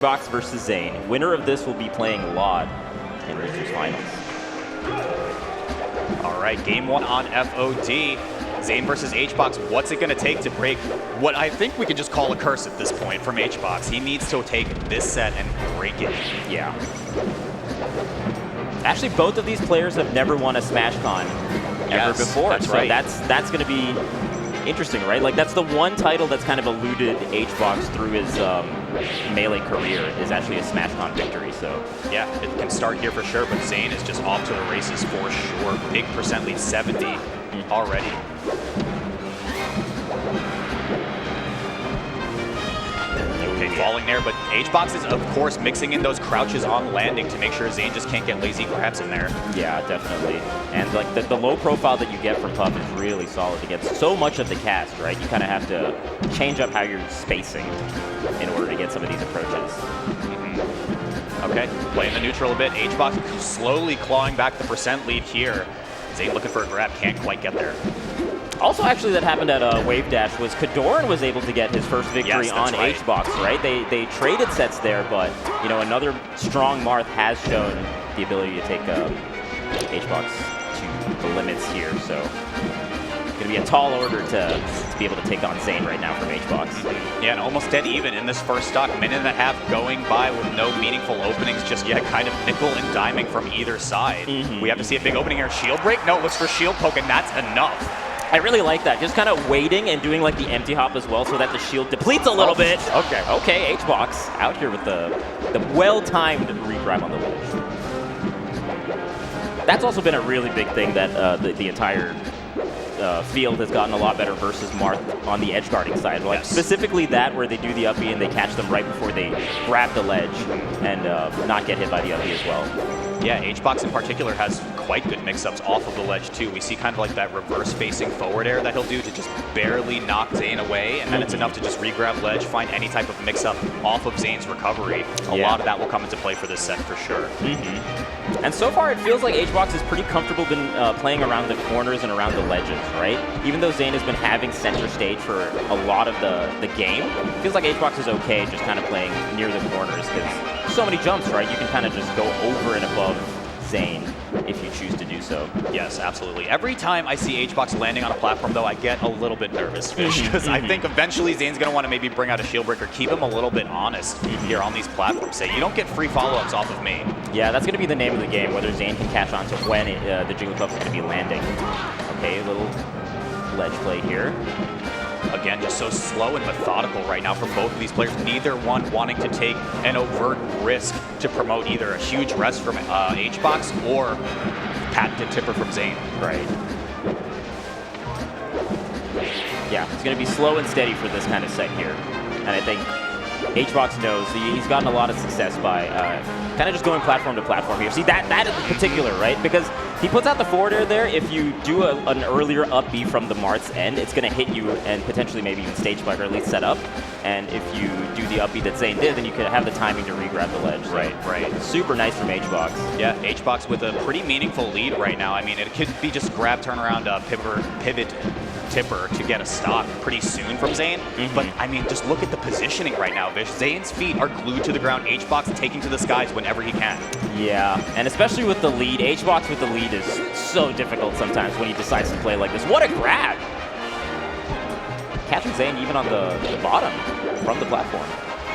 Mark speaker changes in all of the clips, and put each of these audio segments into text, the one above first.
Speaker 1: Hungrybox versus Zain. Winner of this will be playing Laud in Richter's finals.
Speaker 2: All right, game one on FOD. Zain versus HBox. What's it going to take to break what I think we could just call a curse at this point from HBox? He needs to take this set and break it.
Speaker 1: Yeah. Actually, both of these players have never won a SmashCon ever before.
Speaker 2: That's right.
Speaker 1: That's going to be interesting, right? Like, that's the one title that's kind of eluded HBox through his Melee career, is actually a SmashCon victory, so.
Speaker 2: Yeah, it can start here for sure, but Zain is just off to the races for sure. Big percent lead, 70 already. Okay, falling there, but HBox is, of course, mixing in those crouches on landing to make sure Zain just can't get lazy grabs in there.
Speaker 1: Yeah, definitely. And like the low profile that you get from Puff is really solid to get so much of the cast, right? You kind of have to change up how you're spacing in order to get some of these approaches.
Speaker 2: Okay, playing the neutral a bit. HBox slowly clawing back the percent lead here. Zain looking for a grab, can't quite get there.
Speaker 1: Also, actually, that happened at Wave Dash was Kadoran was able to get his first victory on HBox, right? They traded sets there, but you know, another strong Marth has shown the ability to take HBox to the limits here. So it's going to be a tall order to be able to take on Zain right now from HBox.
Speaker 2: Yeah, and almost dead even in this first stock. Minute and a half going by with no meaningful openings just yet, kind of nickel and diming from either side. We have to see a big opening here. Shield break? No, looks for shield poke, and that's enough.
Speaker 1: I really like that. Just kind of waiting and doing like the empty hop as well so that the shield depletes a little bit. Okay, HBox out here with the well-timed re-grab on the ledge. That's also been a really big thing that the entire field has gotten a lot better versus Marth on the edge guarding side. Like specifically that where they do the up B and they catch them right before they grab the ledge and not get hit by the up B as well.
Speaker 2: Yeah, HBox in particular has quite good mix-ups off of the ledge too. We see kind of like that reverse-facing forward air that he'll do to just barely knock Zain away, and then it's enough to just re-grab ledge, find any type of mix-up off of Zain's recovery. A lot of that will come into play for this set for sure.
Speaker 1: And so far, it feels like HBox is pretty comfortable been playing around the corners and around the ledges, right? Even though Zain has been having center stage for a lot of the game, it feels like HBox is okay just kind of playing near the corners because so many jumps, right? You can kind of just go over and above Zain if you choose to do so.
Speaker 2: Yes, absolutely. Every time I see HBox landing on a platform, though, I get a little bit nervous, Fish, because I think eventually Zain's going to want to maybe bring out a shield breaker, keep him a little bit honest here on these platforms. Say, you don't get free follow-ups off of me.
Speaker 1: Yeah, that's going to be the name of the game, whether Zain can catch on to when the Jigglypuff is going to be landing. Okay, a little ledge play here.
Speaker 2: Again, just so slow and methodical right now for both of these players. Neither one wanting to take an overt risk to promote either a huge rest from HBox or patented tipper from Zain.
Speaker 1: Right. Yeah, it's going to be slow and steady for this kind of set here. And I think HBox knows he's gotten a lot of success by kind of just going platform to platform here. See, that in particular, right? Because he puts out the forward air there. If you do an earlier up B from the Marth's end, it's going to hit you and potentially maybe even stage spike or at least set up. And if you do the up B that Zain did, then you could have the timing to re-grab the ledge.
Speaker 2: Right.
Speaker 1: Super nice from HBox.
Speaker 2: Yeah, HBox with a pretty meaningful lead right now. I mean, it could be just grab, turnaround, pivot, tipper to get a stock pretty soon from Zain. But, I mean, just look at the positioning right now, Vish. Zain's feet are glued to the ground. HBox taking to the skies whenever he can. Yeah,
Speaker 1: and especially with the lead. HBox with the lead is so difficult sometimes when he decides to play like this. What a grab! Catching Zain even on the bottom from the platform.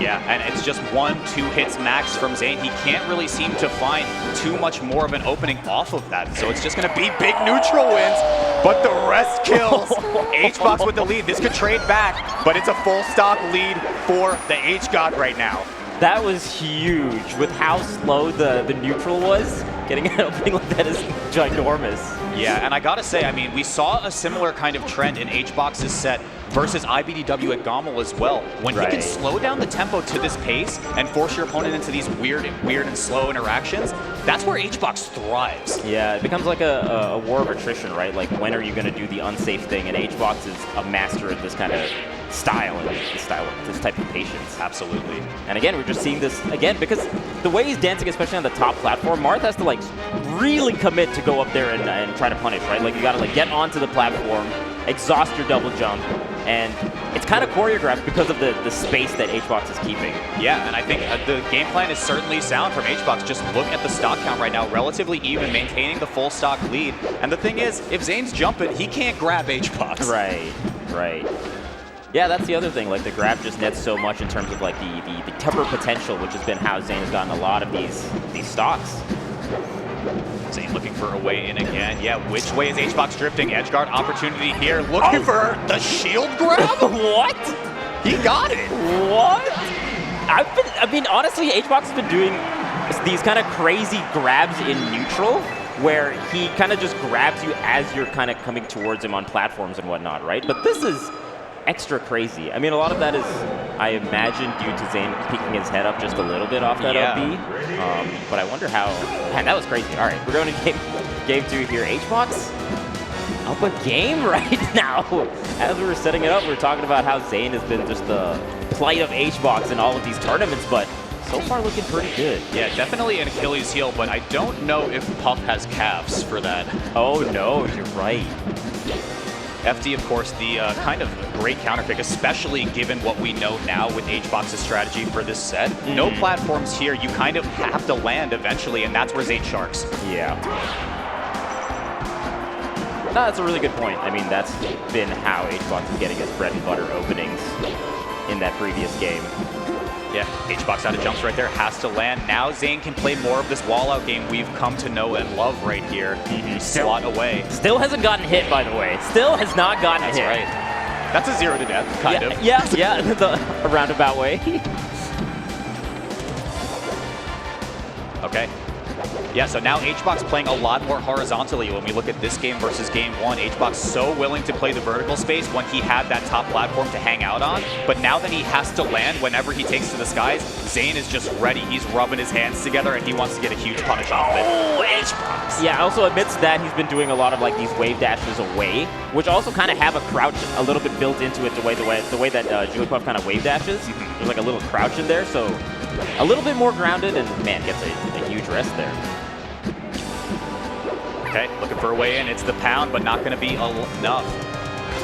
Speaker 2: Yeah, and it's just 1-2 hits max from Zain. He can't really seem to find too much more of an opening off of that. So it's just going to be big neutral wins, but the rest kills. HBox with the lead. This could trade back, but it's a full stock lead for the H-God right now.
Speaker 1: That was huge. With how slow the neutral was, getting an opening like that is ginormous.
Speaker 2: Yeah, and I gotta say, I mean, we saw a similar kind of trend in HBox's set versus IBDW at Gommel as well. When he can slow down the tempo to this pace and force your opponent into these weird and slow interactions, that's where HBox thrives.
Speaker 1: Yeah, it becomes like a war of attrition, right? Like, when are you gonna do the unsafe thing? And HBox is a master of this kind of style and this type of patience.
Speaker 2: Absolutely.
Speaker 1: And again, we're just seeing this again because the way he's dancing, especially on the top platform, Marth has to like really commit to go up there and try to punish, right? Like, you gotta like get onto the platform, exhaust your double jump, And it's kind of choreographed because of the space that HBox is keeping.
Speaker 2: Yeah, and I think the game plan is certainly sound from HBox. Just look at the stock count right now, relatively even, maintaining the full stock lead. And the thing is, if Zain's jumping, he can't grab HBox.
Speaker 1: Right, right. Yeah, that's the other thing. Like, the grab just nets so much in terms of, like, the temper potential, which has been how Zain has gotten a lot of these stocks.
Speaker 2: Zain looking for a way in again. Yeah, which way is HBox drifting? Edgeguard opportunity here. Looking for the shield grab?
Speaker 1: What?
Speaker 2: He got it.
Speaker 1: What? I mean, honestly, HBox has been doing these kind of crazy grabs in neutral, where he kind of just grabs you as you're kind of coming towards him on platforms and whatnot, right? But this is extra crazy. I mean, a lot of that is, I imagine, due to Zain peeking his head up just a little bit off that up B. But I wonder how... Man, that was crazy. All right, we're going to game 2 here. HBox up a game right now. As we were setting it up, we were talking about how Zain has been just the plight of HBox in all of these tournaments, but so far looking pretty good.
Speaker 2: Yeah, definitely an Achilles heel, but I don't know if Puff has calves for that.
Speaker 1: Oh no, you're right.
Speaker 2: FD, of course, the kind of great counter pick, especially given what we know now with HBox's strategy for this set. No platforms here. You kind of have to land eventually, and that's where Zain sharks.
Speaker 1: Yeah. No, that's a really good point. I mean, that's been how HBox is getting his bread and butter openings in that previous game.
Speaker 2: Yeah, HBox out of jumps right there, has to land. Now Zain can play more of this wall-out game we've come to know and love right here. Slot away.
Speaker 1: Still hasn't gotten hit, by the way. Still has not gotten hit.
Speaker 2: That's right. That's a 0 to death, kind of.
Speaker 1: Yeah, a roundabout way.
Speaker 2: Okay. Yeah, so now HBox playing a lot more horizontally when we look at this game versus game 1. HBox so willing to play the vertical space when he had that top platform to hang out on, but now that he has to land whenever he takes to the skies, Zain is just ready. He's rubbing his hands together and he wants to get a huge punish off of it.
Speaker 1: Oh, HBox! Yeah, also amidst that, he's been doing a lot of like these wave dashes away, which also kind of have a crouch a little bit built into it the way that Jigglypuff kind of wave dashes. There's like a little crouch in there, so a little bit more grounded, and man, gets a huge rest there.
Speaker 2: Okay, looking for a way in. It's the pound, but not going to be enough.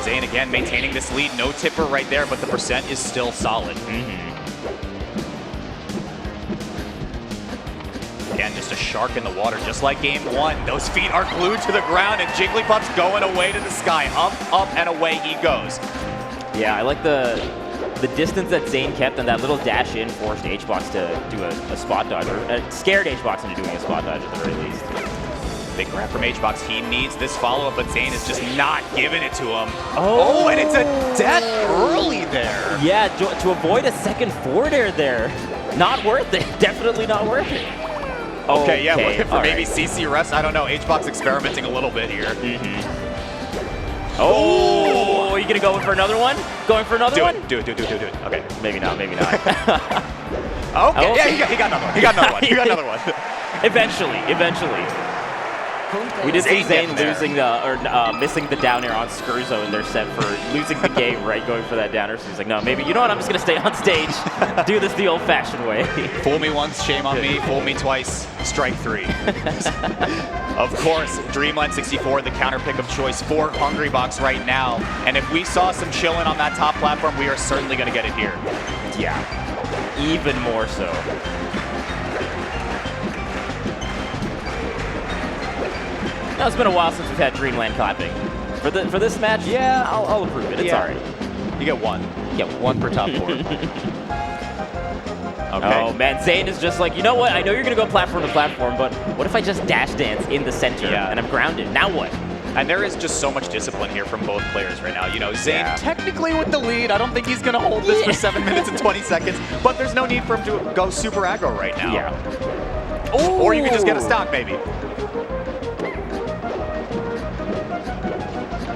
Speaker 2: Zain again maintaining this lead. No tipper right there, but the percent is still solid. Again, just a shark in the water, just like game 1. Those feet are glued to the ground, and Jigglypuff's going away to the sky. Up, up, and away he goes.
Speaker 1: Yeah, I like the distance that Zain kept, and that little dash in forced HBox to do a spot dodge, or scared HBox into doing a spot dodge at the very least.
Speaker 2: Big grab from HBox. He needs this follow-up, but Zain is just not giving it to him. Oh, and it's a death early there.
Speaker 1: Yeah, to avoid a second forward air there. Not worth it. Definitely not worth it.
Speaker 2: Okay, yeah, looking for maybe CC rest. I don't know. HBox experimenting a little bit here.
Speaker 1: Oh, are you going to go for another one? Going for another one?
Speaker 2: Do it. Okay.
Speaker 1: Maybe not, maybe not.
Speaker 2: Okay, yeah, he got another one. He got another one.
Speaker 1: Eventually. We did see Zain losing missing the down air on Skurzo in their set for losing the game, right? Going for that downer. So he's like, no, maybe, you know what? I'm just going to stay on stage, do this the old-fashioned way.
Speaker 2: Fool me once, shame on me. Fool me twice, strike 3. Of course, Dreamland 64, the counter pick of choice for Hungrybox right now. And if we saw some chilling on that top platform, we are certainly going to get it here.
Speaker 1: Yeah, even more so. Now, it's been a while since we've had Dreamland clapping. For this match, yeah, I'll approve it. It's all right.
Speaker 2: You get 1. You get 1 per top 4. Okay.
Speaker 1: Oh, man, Zain is just like, you know what? I know you're going to go platform to platform, but what if I just dash dance in the center and I'm grounded? Now what?
Speaker 2: And there is just so much discipline here from both players right now. You know, Zain technically with the lead. I don't think he's going to hold this for 7 minutes and 20 seconds, but there's no need for him to go super aggro right now.
Speaker 1: Yeah.
Speaker 2: Ooh. Or you can just get a stock, maybe.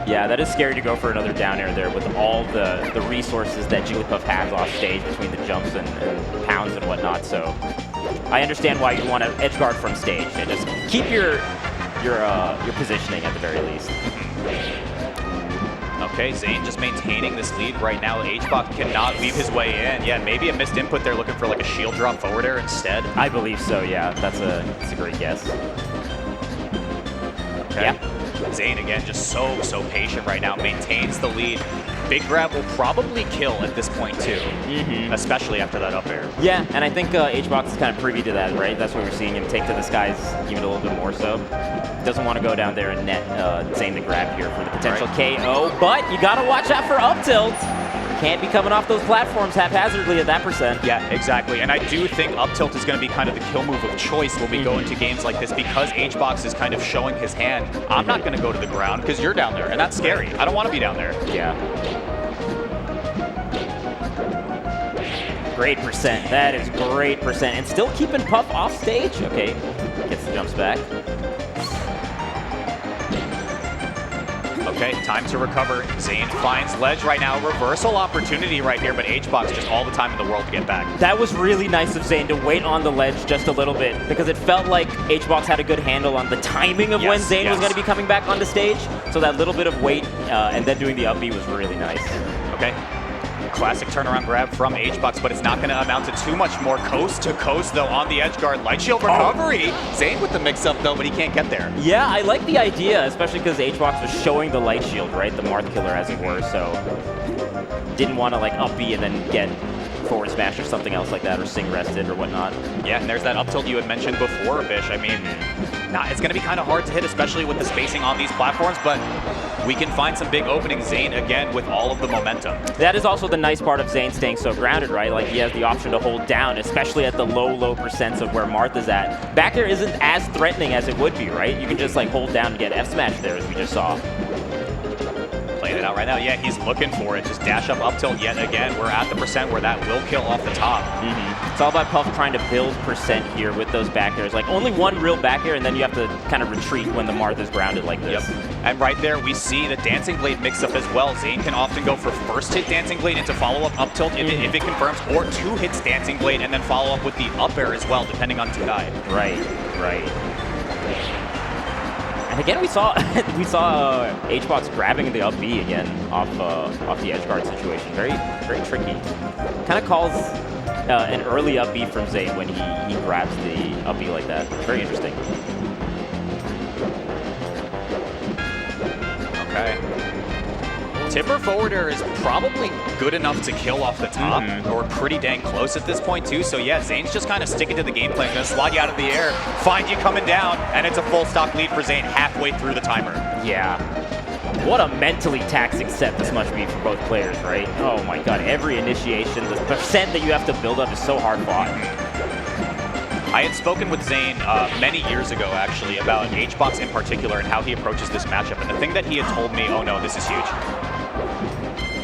Speaker 1: Yeah, that is scary to go for another down air there with all the resources that Jigglypuff has off stage between the jumps and pounds and whatnot. So I understand why you want to edge guard from stage and just keep your positioning at the very least.
Speaker 2: Okay, Zain just maintaining this lead right now. HBox cannot weave his way in. Yeah, maybe a missed input there, looking for like a shield drop forward air instead.
Speaker 1: I believe so. Yeah, that's a great guess.
Speaker 2: Okay. Yeah. Zain again just so patient right now, maintains the lead. big grab will probably kill at this point too, especially after that up air.
Speaker 1: Yeah, and I think HBox is kind of privy to that, right? That's what we're seeing him take to the skies even a little bit more so. Doesn't want to go down there and net Zain the grab here for the potential KO, but you got to watch out for up tilt. Can't be coming off those platforms haphazardly at that percent.
Speaker 2: Yeah, exactly. And I do think up tilt is going to be kind of the kill move of choice when we go into games like this, because HBox is kind of showing his hand. I'm not going to go to the ground because you're down there, and that's scary. I don't want to be down there.
Speaker 1: Yeah. Great percent. That is great percent. And still keeping Puff off stage. Okay, gets the jumps back.
Speaker 2: Okay, time to recover. Zain finds ledge right now. Reversal opportunity right here, but HBox just all the time in the world to get back.
Speaker 1: That was really nice of Zain to wait on the ledge just a little bit, because it felt like HBox had a good handle on the timing of when Zain was going to be coming back on the stage. So that little bit of wait and then doing the up B was really nice.
Speaker 2: Okay. Classic turnaround grab from HBox, but it's not going to amount to too much more. Coast to coast, though, on the edge guard. Light shield recovery. Zain with the mix-up, though, but he can't get there.
Speaker 1: Yeah, I like the idea, especially because HBox was showing the light shield, right? The Marth killer, as it were, so didn't want to, like, up B and then get forward smash or something else like that, or sing rested or whatnot.
Speaker 2: Yeah, and there's that up tilt you had mentioned before, Bish. I mean, it's going to be kind of hard to hit, especially with the spacing on these platforms, but we can find some big openings. Zain, again, with all of the momentum.
Speaker 1: That is also the nice part of Zain staying so grounded, right? Like, he has the option to hold down, especially at the low percents of where Marth is at. Back air isn't as threatening as it would be, right? You can just, like, hold down and get F-smash there, as we just saw.
Speaker 2: Playing it out right now. Yeah, he's looking for it. Just dash up tilt yet again. We're at the percent where that will kill off the top.
Speaker 1: It's all about Puff trying to build percent here with those back airs. Like, only one real back air, and then you have to kind of retreat when the Marth is grounded like this.
Speaker 2: Yep. And right there, we see the Dancing Blade mix-up as well. Zain can often go for first hit Dancing Blade into follow-up up tilt if it confirms, or 2 hits Dancing Blade and then follow up with the up air as well, depending on Tadai.
Speaker 1: Right. And again, we saw HBox grabbing the up B again off the edge guard situation. Very tricky. Kind of calls an early up B from Zain when he grabs the up B like that. Very interesting.
Speaker 2: Okay. Tipper forward air is probably good enough to kill off the top, or pretty dang close at this point too. So yeah, Zain's just kind of sticking to the game plan. Gonna slide you out of the air, find you coming down, and it's a full stock lead for Zain halfway through the timer.
Speaker 1: Yeah. What a mentally taxing set this must be for both players, right? Oh my god, every initiation, the percent that you have to build up is so hard fought.
Speaker 2: I had spoken with Zain many years ago, actually, about HBox in particular and how he approaches this matchup. And the thing that he had told me, oh no, this is huge.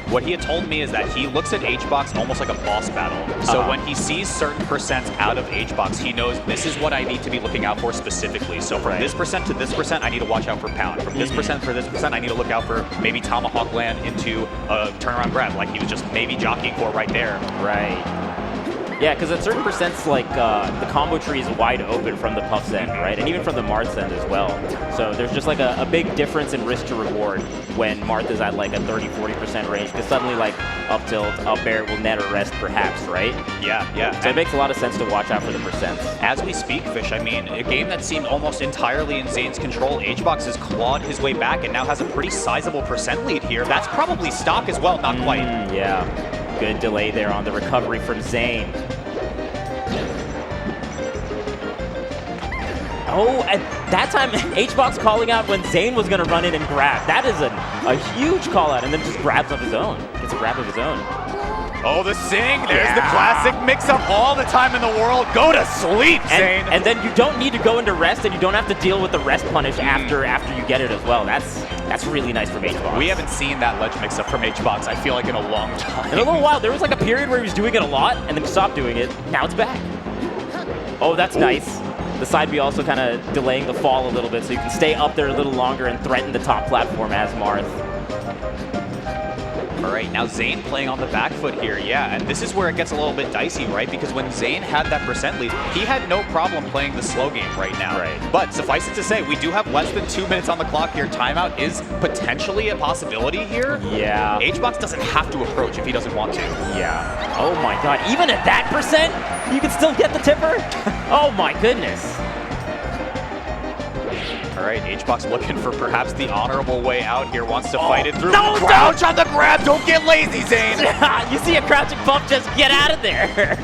Speaker 2: What he had told me is that he looks at HBox almost like a boss battle. So when he sees certain percents out of HBox, he knows this is what I need to be looking out for specifically. So from this percent to this percent, I need to watch out for pound. From this percent to this percent, I need to look out for maybe tomahawk land into a turnaround grab, like he was just maybe jockeying for right there.
Speaker 1: Right. Yeah, because at certain percents, like, the combo tree is wide open from the Puff's end, right? And even from the Marth's end as well. So there's just, like, a big difference in risk to reward when Marth is at, like, a 30-40% range, because suddenly, like, up tilt, up air will net a rest, perhaps, right?
Speaker 2: Yeah.
Speaker 1: So it makes a lot of sense to watch out for the percents.
Speaker 2: As we speak, Fish, I mean, a game that seemed almost entirely in Zain's control, HBox has clawed his way back and now has a pretty sizable percent lead here. That's probably stock as well, not quite.
Speaker 1: Yeah. Good delay there on the recovery from Zain. Oh, at that time, HBox calling out when Zain was going to run in and grab. That is a huge call out, and then just grabs of his own. Gets a grab of his own.
Speaker 2: Oh, the sing. There's the classic mix-up all the time in the world. Go to sleep, Zain.
Speaker 1: And then you don't need to go into rest, and you don't have to deal with the rest punish after you get it as well. That's really nice from HBox.
Speaker 2: We haven't seen that ledge mix-up from HBox, I feel like, in a long time.
Speaker 1: In a little while. There was like a period where he was doing it a lot, and then he stopped doing it. Now it's back. Oh, that's nice. The side B also kind of delaying the fall a little bit, so you can stay up there a little longer and threaten the top platform as Marth.
Speaker 2: All right, now Zain playing on the back foot here, yeah, and this is where it gets a little bit dicey, right? Because when Zain had that percent lead, he had no problem playing the slow game right now.
Speaker 1: Right.
Speaker 2: But suffice it to say, we do have less than 2 minutes on the clock here. Timeout is potentially a possibility here.
Speaker 1: Yeah.
Speaker 2: HBox doesn't have to approach if he doesn't want to.
Speaker 1: Yeah. Oh my god, even at that percent, you can still get the tipper? Oh my goodness.
Speaker 2: All right, H-Box looking for perhaps the honorable way out here. Wants to fight it through. No, crouch on the grab. Don't get lazy, Zain.
Speaker 1: You see a crouching puff, just get out of there.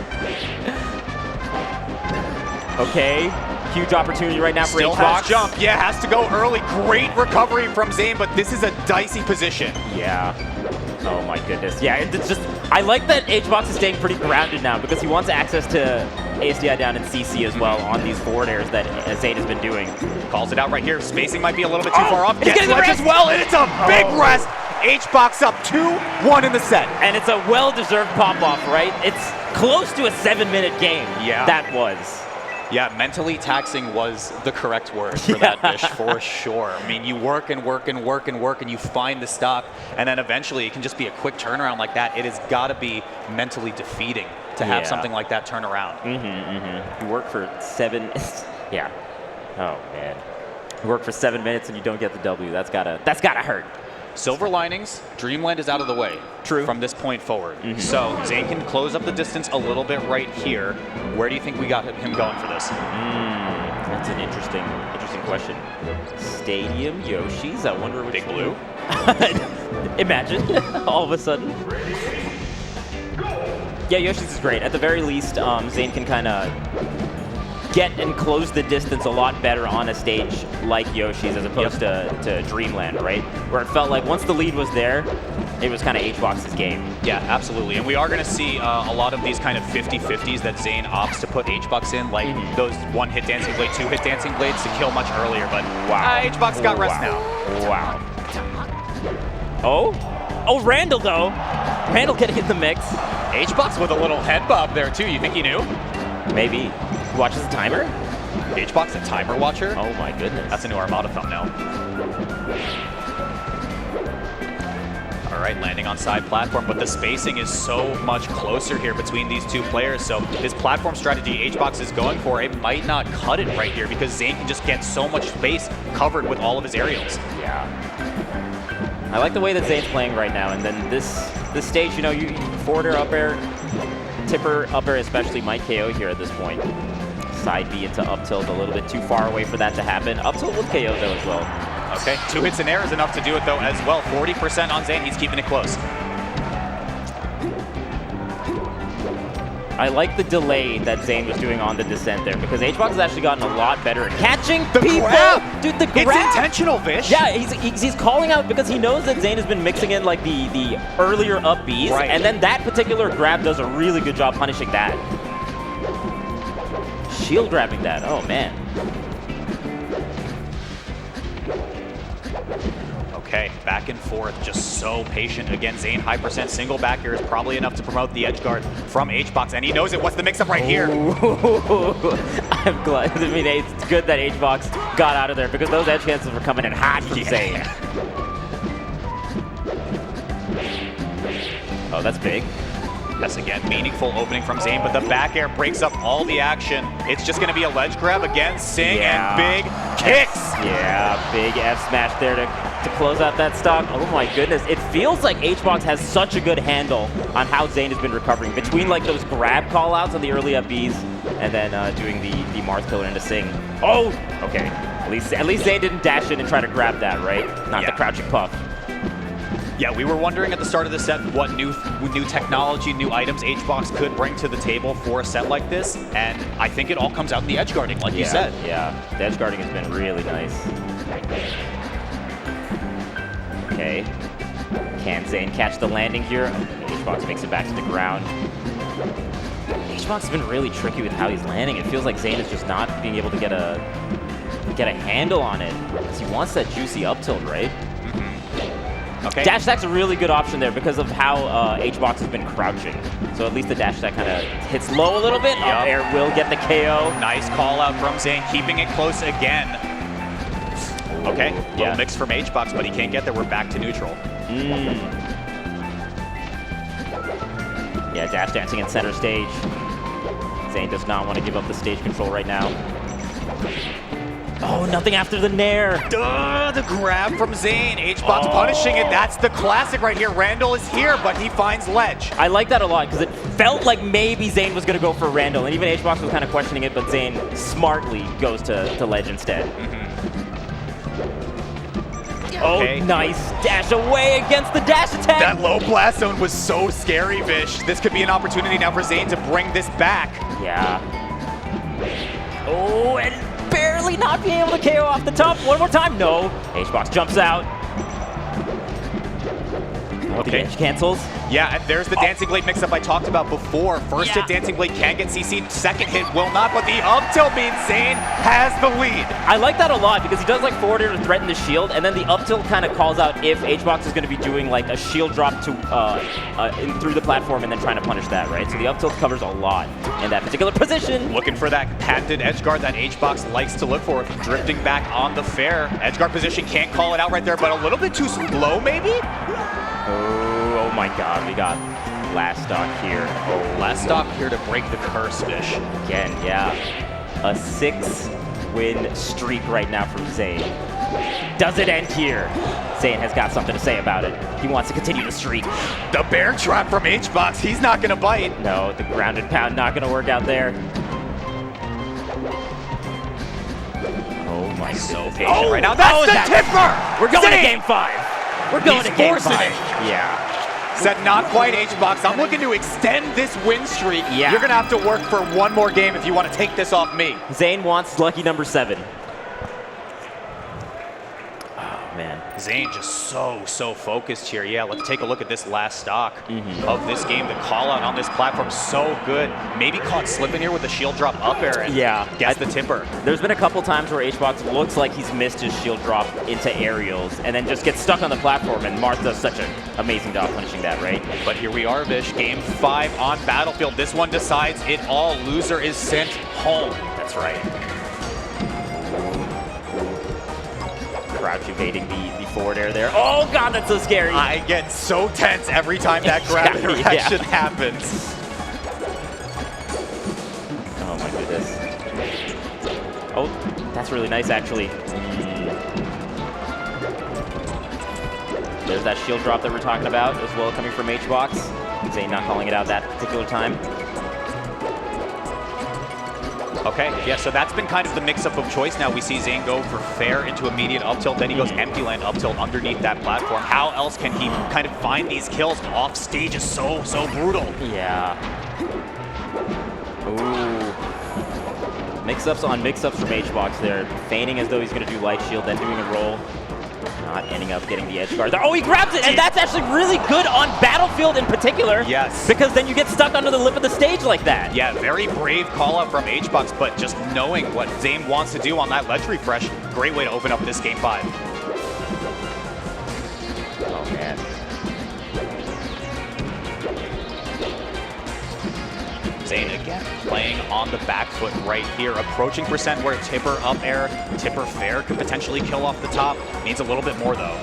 Speaker 1: Okay, huge opportunity right now for
Speaker 2: Still
Speaker 1: H-Box.
Speaker 2: has jump. Yeah, has to go early. Great recovery from Zain, but this is a dicey position.
Speaker 1: Yeah. Oh my goodness. Yeah, it's just, I like that H-Box is staying pretty grounded now because he wants access to ASDI down in CC as well on these forward airs that Zain has been doing.
Speaker 2: Calls it out right here. Spacing might be a little bit too far off.
Speaker 1: He's
Speaker 2: Gets ledge as well, and it's a big rest. H-Box up 2-1 in the set.
Speaker 1: And it's a well-deserved pop-off, right? It's close to a 7-minute game.
Speaker 2: Yeah.
Speaker 1: That was.
Speaker 2: Yeah, mentally taxing was the correct word for that dish, for sure. I mean, you work and work and work and work, and you find the stock, and then eventually it can just be a quick turnaround like that. It has got to be mentally defeating to have something like that turn around.
Speaker 1: You work for 7. Yeah. Oh man. You work for 7 minutes and you don't get the W. That's gotta hurt.
Speaker 2: Silver linings, Dreamland is out of the way.
Speaker 1: True.
Speaker 2: From this point forward. So Zain can close up the distance a little bit right here. Where do you think we got him going for this?
Speaker 1: That's an interesting question. Stadium Yoshi's. I wonder which
Speaker 2: Big Blue.
Speaker 1: Imagine all of a sudden. Yeah, Yoshi's is great. At the very least, Zain can kind of get and close the distance a lot better on a stage like Yoshi's as opposed to Dreamland, right? Where it felt like once the lead was there, it was kind of H-Box's game.
Speaker 2: Yeah, absolutely. And we are going to see a lot of these kind of 50-50s that Zain opts to put H-Box in, like those one-hit dancing blade, two-hit dancing blades to kill much earlier. But H-Box got rest now.
Speaker 1: Wow. Oh, Randall though. Randall getting in the mix.
Speaker 2: H-Box with a little head bob there too. You think he knew?
Speaker 1: Maybe. He watches the timer?
Speaker 2: H-Box, a timer watcher?
Speaker 1: Oh my goodness.
Speaker 2: That's a new Armada thumbnail. All right, landing on side platform, but the spacing is so much closer here between these two players. So this platform strategy H-Box is going for, it might not cut it right here because Zain can just get so much space covered with all of his aerials.
Speaker 1: Yeah. I like the way that Zain's playing right now, and then this stage, you know, you forward air, up air, tipper, up air especially might KO here at this point. Side B into up tilt, a little bit too far away for that to happen. Up tilt with KO though as well.
Speaker 2: Okay, 2 hits in air is enough to do it though as well. 40% on Zain, he's keeping it close.
Speaker 1: I like the delay that Zain was doing on the descent there because H-Box has actually gotten a lot better at catching people.
Speaker 2: Grab.
Speaker 1: Dude, the grab.
Speaker 2: It's intentional, Vish.
Speaker 1: Yeah, he's calling out because he knows that Zain has been mixing in like the earlier up Bs, and then that particular grab does a really good job punishing that. Shield grabbing that, oh man.
Speaker 2: Okay, back and forth, just so patient. Again, Zain, high percent single back here is probably enough to promote the edge guard from H-Box, and he knows it. What's the mix-up right here?
Speaker 1: I'm glad. I mean, it's good that H-Box got out of there because those edge cancels were coming in hot from Zain. Oh, that's big.
Speaker 2: Yes, again, meaningful opening from Zain, but the back air breaks up all the action. It's just going to be a ledge grab again. Sing and big kicks.
Speaker 1: Yeah, big F smash there to close out that stock. Oh my goodness. It feels like H-Box has such a good handle on how Zain has been recovering between like those grab callouts on the early up Bs and then doing the Marth killer into Sing. Oh, okay. At least Zain didn't dash in and try to grab that, right? Not the crouching puff.
Speaker 2: Yeah, we were wondering at the start of the set what new technology, new items H-Box could bring to the table for a set like this, and I think it all comes out in the edge guarding, like you said.
Speaker 1: Yeah, the edge guarding has been really nice. Okay, can Zain catch the landing here? H-Box makes it back to the ground. H-Box has been really tricky with how he's landing. It feels like Zain is just not being able to get a handle on it because he wants that juicy up tilt, right?
Speaker 2: Okay.
Speaker 1: Dash attack's a really good option there because of how H-Box has been crouching. So at least the dash attack kind of hits low a little bit. Up air will get the KO.
Speaker 2: Nice call out from Zain, keeping it close again. Okay, little mix from H-Box, but he can't get there. We're back to neutral.
Speaker 1: Yeah, dash dancing in center stage. Zain does not want to give up the stage control right now. Oh, nothing after the nair.
Speaker 2: The grab from Zain. H-Box punishing it. That's the classic right here. Randall is here, but he finds ledge.
Speaker 1: I like that a lot because it felt like maybe Zain was going to go for Randall, and even H-Box was kind of questioning it, but Zain smartly goes to ledge instead. Oh,
Speaker 2: Okay.
Speaker 1: nice dash away against the dash attack.
Speaker 2: That low blast zone was so scary, Vish. This could be an opportunity now for Zain to bring this back.
Speaker 1: Yeah. Oh, and barely not being able to KO off the top. One more time. No. HBox jumps out.
Speaker 2: Okay.
Speaker 1: The edge cancels.
Speaker 2: Yeah, and there's the Dancing Blade mix-up I talked about before. First hit Dancing Blade can get CC'd, second hit will not, but the up tilt means Zain has the lead.
Speaker 1: I like that a lot because he does like forward air to threaten the shield, and then the up tilt kind of calls out if HBox is going to be doing like a shield drop to in through the platform and then trying to punish that, right? So the up tilt covers a lot in that particular position.
Speaker 2: Looking for that patented edge guard that HBox likes to look for, drifting back on the fair. Edge guard position, can't call it out right there, but a little bit too slow maybe?
Speaker 1: Oh my god, we got last stock here.
Speaker 2: Oh, last stock here to break the curse, Fish.
Speaker 1: Again, yeah. A 6-win streak right now from Zain. Does it end here? Zain has got something to say about it. He wants to continue the streak.
Speaker 2: The bear trap from HBox, he's not gonna bite.
Speaker 1: No, the grounded pound not gonna work out there. Oh my god.
Speaker 2: So patient right now. That's the tipper!
Speaker 1: We're going
Speaker 2: Zain!
Speaker 1: to game 5. We're going to game 5.
Speaker 2: Yeah. Said not quite HBox. I'm looking to extend this win streak.
Speaker 1: Yeah.
Speaker 2: You're gonna have to work for one more game if you want to take this off me.
Speaker 1: Zain wants lucky number 7. Oh man.
Speaker 2: Zain just so focused here. Yeah, let's take a look at this last stock of this game. The call out on this platform, so good. Maybe caught slipping here with the shield drop up air and gets the tipper.
Speaker 1: There's been a couple times where HBox looks like he's missed his shield drop into aerials and then just gets stuck on the platform, and Marth does such an amazing job punishing that, right?
Speaker 2: But here we are, Vish. Game 5 on Battlefield. This one decides it all. Loser is sent home.
Speaker 1: That's right. Crouch evading the forward air there. Oh god, that's so scary.
Speaker 2: I get so tense every time that grab interaction happens.
Speaker 1: Oh my goodness. Oh, that's really nice actually. There's that shield drop that we're talking about as well coming from HBox. Zain not calling it out that particular time.
Speaker 2: Okay, yeah, so that's been kind of the mix-up of choice now. We see Zain go for fair into immediate up tilt, then he goes empty land up tilt underneath that platform. How else can he kind of find these kills? Off stage is so brutal.
Speaker 1: Yeah. Ooh. Mix-ups on mix-ups from HBox there. Feigning as though he's going to do light shield, then doing a roll. Not ending up getting the edge guard there. Oh, he grabs it, and that's actually really good on Battlefield in particular.
Speaker 2: Yes.
Speaker 1: Because then you get stuck under the lip of the stage like that.
Speaker 2: Yeah, very brave call out from HBox, but just knowing what Zain wants to do on that ledge refresh, great way to open up this game 5.
Speaker 1: Oh, man.
Speaker 2: Zain again playing on the back foot right here, approaching percent where tipper up air, tipper fair could potentially kill off the top. Needs a little bit more though.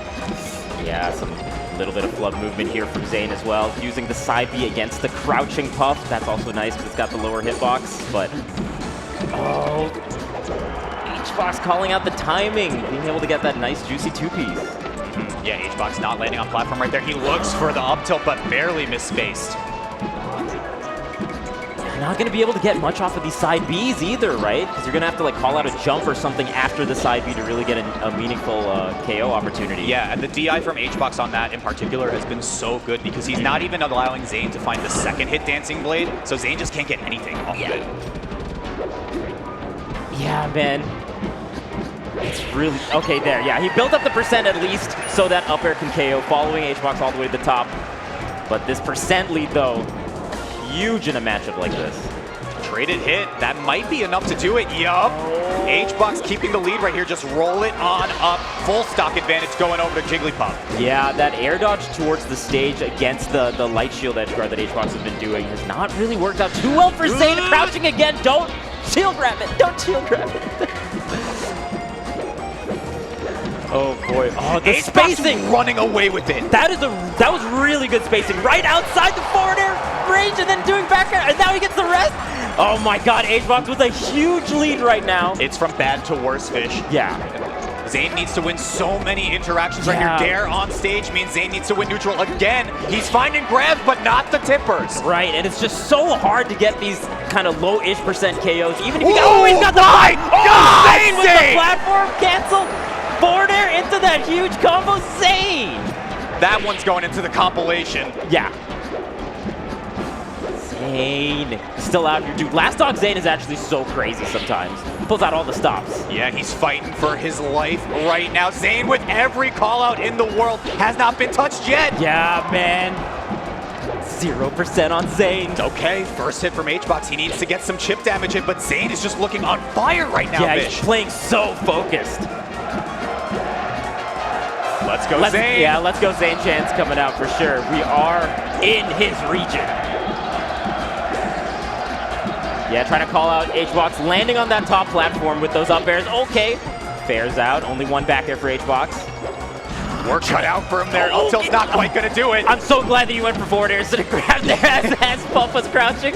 Speaker 1: Yeah, some little bit of flood movement here from Zain as well. Using the side B against the crouching puff. That's also nice because it's got the lower hitbox, but oh, HBox calling out the timing, being able to get that nice juicy 2-piece.
Speaker 2: Yeah, HBox not landing on platform right there. He looks for the up tilt, but barely misspaced.
Speaker 1: Not going to be able to get much off of these side Bs either, right? Because you're going to have to like call out a jump or something after the side B to really get a meaningful KO opportunity.
Speaker 2: Yeah, and the DI from HBox on that in particular has been so good because he's not even allowing Zain to find the second hit Dancing Blade, so Zain just can't get anything off of it.
Speaker 1: Yeah, man. It's really... Okay, there. Yeah, he built up the percent at least so that up air can KO, following HBox all the way to the top. But this percent lead, though, huge in a matchup like this.
Speaker 2: Traded hit. That might be enough to do it. Yup. HBox keeping the lead right here. Just roll it on up. Full stock advantage going over to Jigglypuff.
Speaker 1: Yeah, that air dodge towards the stage against the light shield edge guard that HBox has been doing has not really worked out too well for Zain. Crouching again. Don't shield grab it. Don't shield grab it. Oh boy. Oh, the spacing
Speaker 2: running away with it.
Speaker 1: That was really good spacing. Right outside the forward air range and then doing back air, and now he gets the rest. Oh my god, HBox with a huge lead right now.
Speaker 2: It's from bad to worse, Fish.
Speaker 1: Yeah.
Speaker 2: Zain needs to win so many interactions right here. Dare on stage means Zain needs to win neutral again. He's finding grabs, but not the tippers.
Speaker 1: Right, and it's just so hard to get these kind of low-ish percent KOs. Even if you he's got the
Speaker 2: Zain
Speaker 1: Zain with the platform cancel. Forward air into that huge combo. Zain!
Speaker 2: That one's going into the compilation.
Speaker 1: Yeah. Zain. Still out here, dude. Last Dog Zain is actually so crazy sometimes. Pulls out all the stops.
Speaker 2: Yeah, he's fighting for his life right now. Zain with every call out in the world has not been touched yet.
Speaker 1: Yeah, man. 0% on Zain.
Speaker 2: Okay, first hit from HBox. He needs to get some chip damage in, but Zain is just looking on fire right now,
Speaker 1: Yeah,
Speaker 2: Bish.
Speaker 1: he's playing so focused.
Speaker 2: Let's go, Zain.
Speaker 1: Yeah, let's go Zain chance coming out for sure. We are in his region. Yeah, trying to call out HBox, landing on that top platform with those up airs. Okay, fares out. Only one back there for HBox.
Speaker 2: Work cut out for him there. Up tilt's not quite going to do it.
Speaker 1: I'm so glad that you went for forward air instead of grab there as Puff was crouching.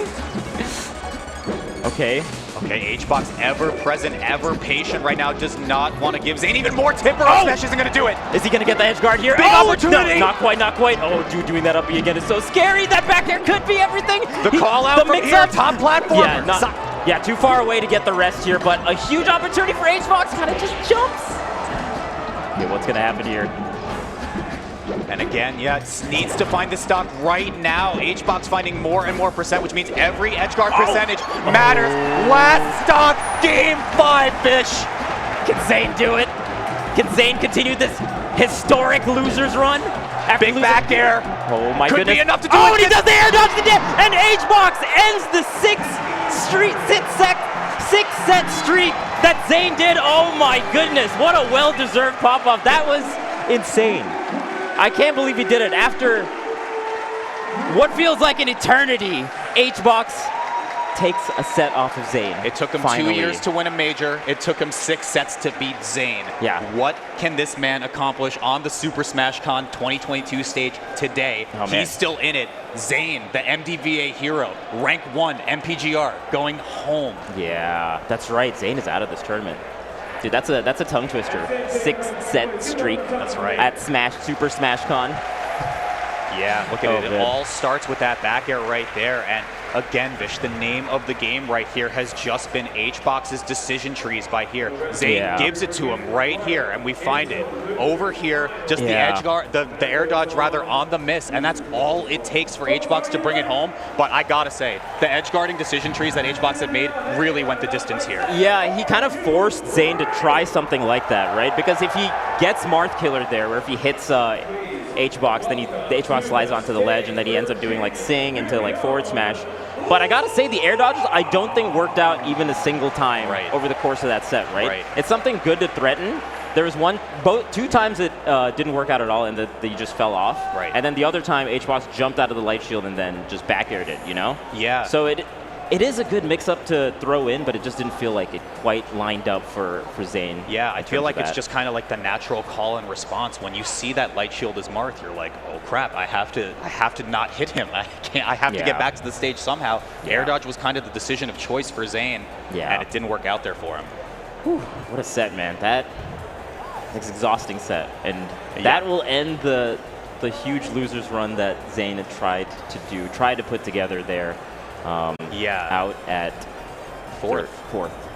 Speaker 1: Okay.
Speaker 2: Okay, HBox ever present, ever patient right now. Does not want to give Zain even more tip or Smash isn't going to do it.
Speaker 1: Is he going to get the edge guard here?
Speaker 2: Big opportunity.
Speaker 1: No, not quite, not quite. Oh, dude, doing that up B again is so scary. That back air could be everything.
Speaker 2: The call out from here, top platform.
Speaker 1: Yeah, too far away to get the rest here, but a huge opportunity for HBox. Kind of just jumps. Okay, what's going to happen here?
Speaker 2: And again, yeah, needs to find the stock right now. HBox finding more and more percent, which means every edge guard percentage matters. Last stock, game 5, Bish.
Speaker 1: Can Zain do it? Can Zain continue this historic losers run?
Speaker 2: Big back air.
Speaker 1: Oh my
Speaker 2: Could
Speaker 1: goodness.
Speaker 2: be enough to do it.
Speaker 1: Oh, and he does the air dodge to death. And HBox ends the six-set streak that Zain did. Oh my goodness. What a well-deserved pop-off. That was insane. I can't believe he did it after what feels like an eternity. HBox takes a set off of Zain.
Speaker 2: It took him
Speaker 1: finally.
Speaker 2: 2 years to win a major. It took him 6 sets to beat Zain.
Speaker 1: Yeah.
Speaker 2: What can this man accomplish on the Super Smash Con 2022 stage today?
Speaker 1: Oh, man.
Speaker 2: He's still in it. Zain, the MDVA hero, rank 1 MPGR, going home.
Speaker 1: Yeah, that's right. Zain is out of this tournament. Dude, that's a tongue twister. 6-set streak.
Speaker 2: That's right.
Speaker 1: At Super Smash Con.
Speaker 2: Yeah, look at it.
Speaker 1: Good.
Speaker 2: It all starts with that back air right there. And again, Vish, the name of the game right here has just been HBox's decision trees by here. Zain gives it to him right here, and we find it over here. Just the edge guard, the air dodge rather on the miss, and that's all it takes for HBox to bring it home. But I gotta say, the edge guarding decision trees that HBox had made really went the distance here.
Speaker 1: Yeah, he kind of forced Zain to try something like that, right? Because if he gets Marth Killer there, or if he hits HBox, then the HBox slides onto the ledge, and then he ends up doing like Sing into like forward smash. But I gotta say, the air dodges I don't think worked out even a single time over the course of that set, right? It's something good to threaten. There was two times it didn't work out at all, and that you just fell off.
Speaker 2: Right.
Speaker 1: And then the other time, HBox jumped out of the light shield and then just back aired it, you know?
Speaker 2: Yeah.
Speaker 1: So it is a good mix-up to throw in, but it just didn't feel like it quite lined up for Zain.
Speaker 2: Yeah, I feel like it's just kind of like the natural call and response. When you see that light shield as Marth, you're like, oh crap, I have to not hit him. I have to get back to the stage somehow. Air dodge was kind of the decision of choice for Zain, and it didn't work out there for him.
Speaker 1: Whew, what a set, man. That's an exhausting set, and that will end the huge losers run that Zain had tried to put together there. Out at fourth.